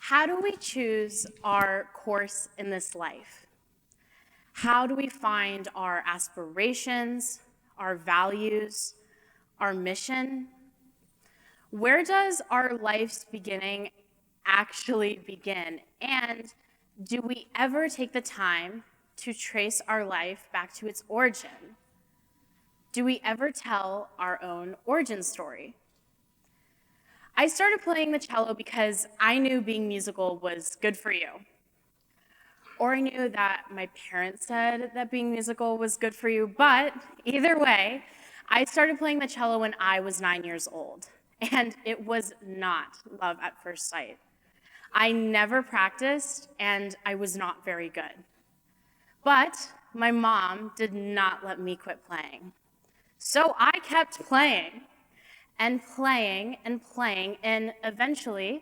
How do we choose our course in this life? How do we find our aspirations, our values, our mission? Where does our life's beginning actually begin? And do we ever take the time to trace our life back to its origin? Do we ever tell our own origin story? I started playing the cello because I knew being musical was good for you. Or I knew that my parents said that being musical was good for you, but either way, I started playing the cello when I was 9 years old, and it was not love at first sight. I never practiced, and I was not very good. But my mom did not let me quit playing. So I kept playing, and playing and playing, and eventually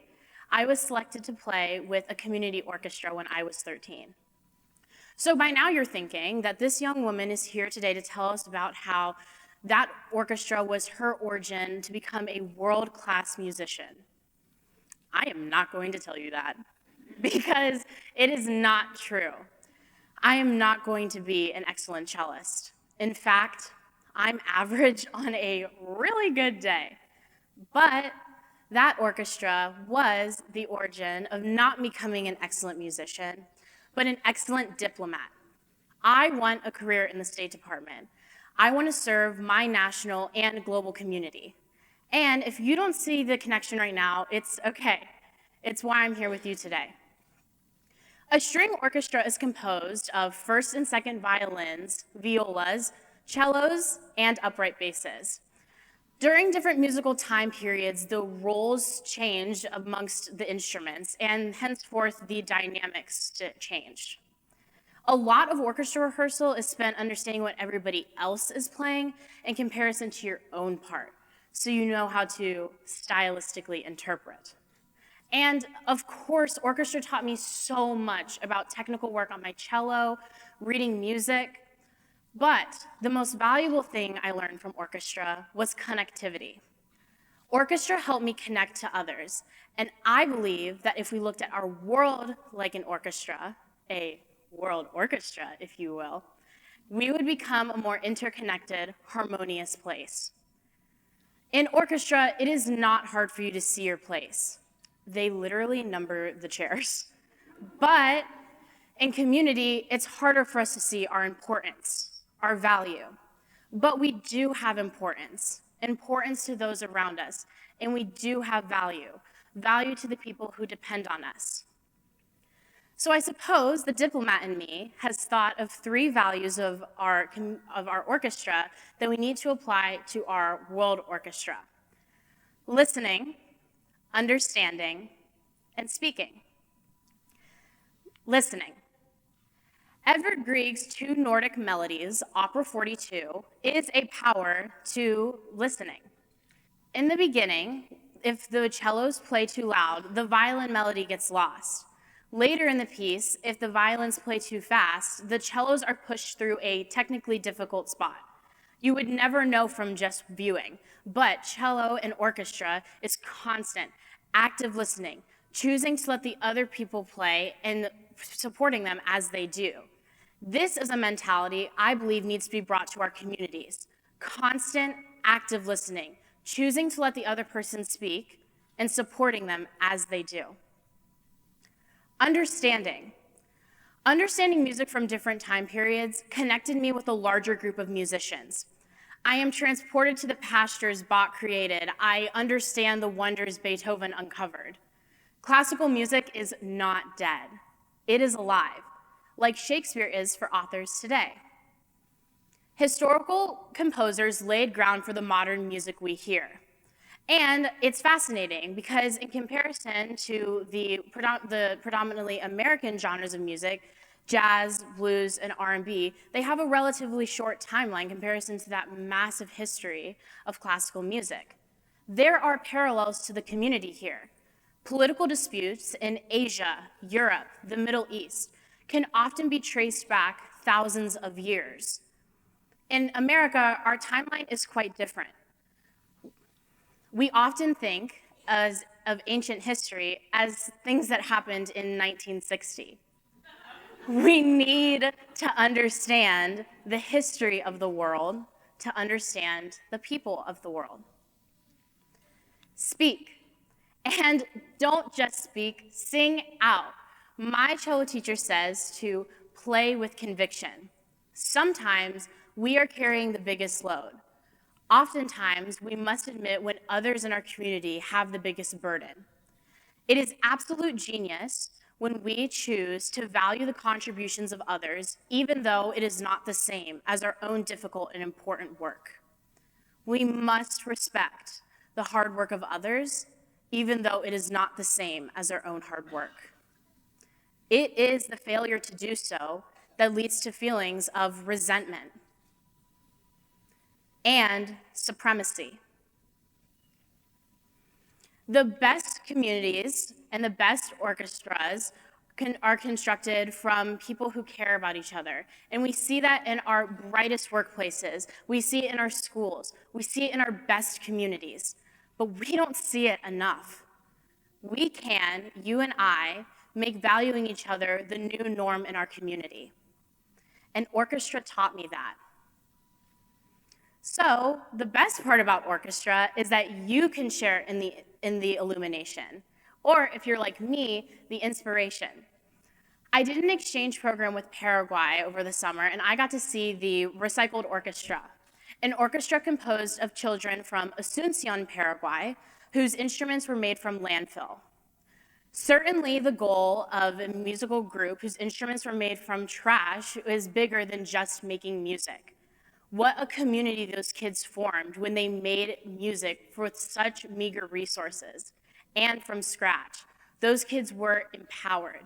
I was selected to play with a community orchestra when I was 13. So by now you're thinking that this young woman is here today to tell us about how that orchestra was her origin to become a world-class musician. I am not going to tell you that because it is not true. I am not going to be an excellent cellist. In fact, I'm average on a really good day. But that orchestra was the origin of not becoming an excellent musician, but an excellent diplomat. I want a career in the State Department. I want to serve my national and global community. And if you don't see the connection right now, it's okay. It's why I'm here with you today. A string orchestra is composed of first and second violins, violas, cellos, and upright basses. During different musical time periods, the roles changed amongst the instruments, and henceforth the dynamics changed. A lot of orchestra rehearsal is spent understanding what everybody else is playing in comparison to your own part, so you know how to stylistically interpret. And of course, orchestra taught me so much about technical work on my cello, reading music, but the most valuable thing I learned from orchestra was connectivity. Orchestra helped me connect to others, and I believe that if we looked at our world like an orchestra, a world orchestra, if you will, we would become a more interconnected, harmonious place. In orchestra, it is not hard for you to see your place. They literally number the chairs. But in community, it's harder for us to see our importance, our value. But we do have importance to those around us, and we do have value to the people who depend on us. So I suppose the diplomat in me has thought of 3 values of our orchestra that we need to apply to our world orchestra: listening, understanding, and speaking. Listening. Edvard Grieg's 2 Nordic melodies, Opera 42, is a power to listening. In the beginning, if the cellos play too loud, the violin melody gets lost. Later in the piece, if the violins play too fast, the cellos are pushed through a technically difficult spot. You would never know from just viewing, but cello and orchestra is constant, active listening, choosing to let the other people play and supporting them as they do. This is a mentality I believe needs to be brought to our communities. Constant, active listening, choosing to let the other person speak and supporting them as they do. Understanding. Understanding music from different time periods connected me with a larger group of musicians. I am transported to the pastures Bach created. I understand the wonders Beethoven uncovered. Classical music is not dead. It is alive, like Shakespeare is for authors today. Historical composers laid ground for the modern music we hear. And it's fascinating because in comparison to the predominantly American genres of music, jazz, blues, and R&B, they have a relatively short timeline in comparison to that massive history of classical music. There are parallels to the community here. Political disputes in Asia, Europe, the Middle East can often be traced back thousands of years. In America, our timeline is quite different. We often think of ancient history as things that happened in 1960. We need to understand the history of the world to understand the people of the world. Speak. And don't just speak, sing out. My cello teacher says to play with conviction. Sometimes we are carrying the biggest load. Oftentimes, we must admit when others in our community have the biggest burden. It is absolute genius when we choose to value the contributions of others, even though it is not the same as our own difficult and important work. We must respect the hard work of others, even though it is not the same as our own hard work. It is the failure to do so that leads to feelings of resentment and supremacy. The best communities and the best orchestras are constructed from people who care about each other. And we see that in our brightest workplaces. We see it in our schools. We see it in our best communities. But we don't see it enough. We can, you and I, make valuing each other the new norm in our community. And orchestra taught me that. So the best part about orchestra is that you can share in the illumination, or if you're like me, the inspiration. I did an exchange program with Paraguay over the summer, and I got to see the Recycled Orchestra, an orchestra composed of children from Asunción, Paraguay, whose instruments were made from landfill. Certainly the goal of a musical group whose instruments were made from trash is bigger than just making music. What a community those kids formed when they made music with such meager resources and from scratch. Those kids were empowered.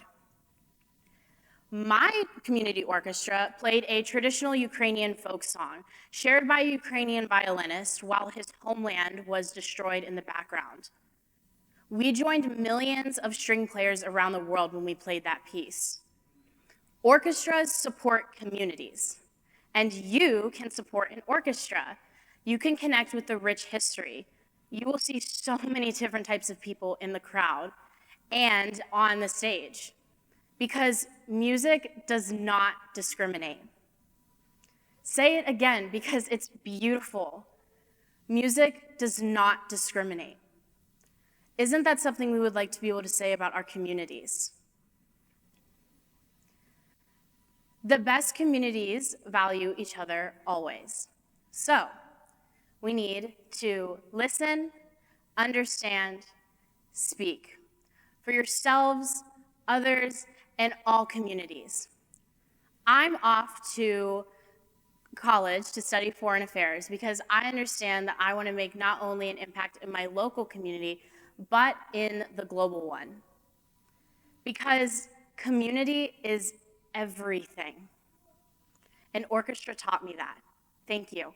My community orchestra played a traditional Ukrainian folk song shared by a Ukrainian violinist while his homeland was destroyed in the background. We joined millions of string players around the world when we played that piece. Orchestras support communities. And you can support an orchestra. You can connect with the rich history. You will see so many different types of people in the crowd and on the stage, because music does not discriminate. Say it again, because it's beautiful. Music does not discriminate. Isn't that something we would like to be able to say about our communities? The best communities value each other always. So we need to listen, understand, speak for yourselves, others, and all communities. I'm off to college to study foreign affairs because I understand that I want to make not only an impact in my local community, but in the global one. Because community is everything. And orchestra taught me that. Thank you.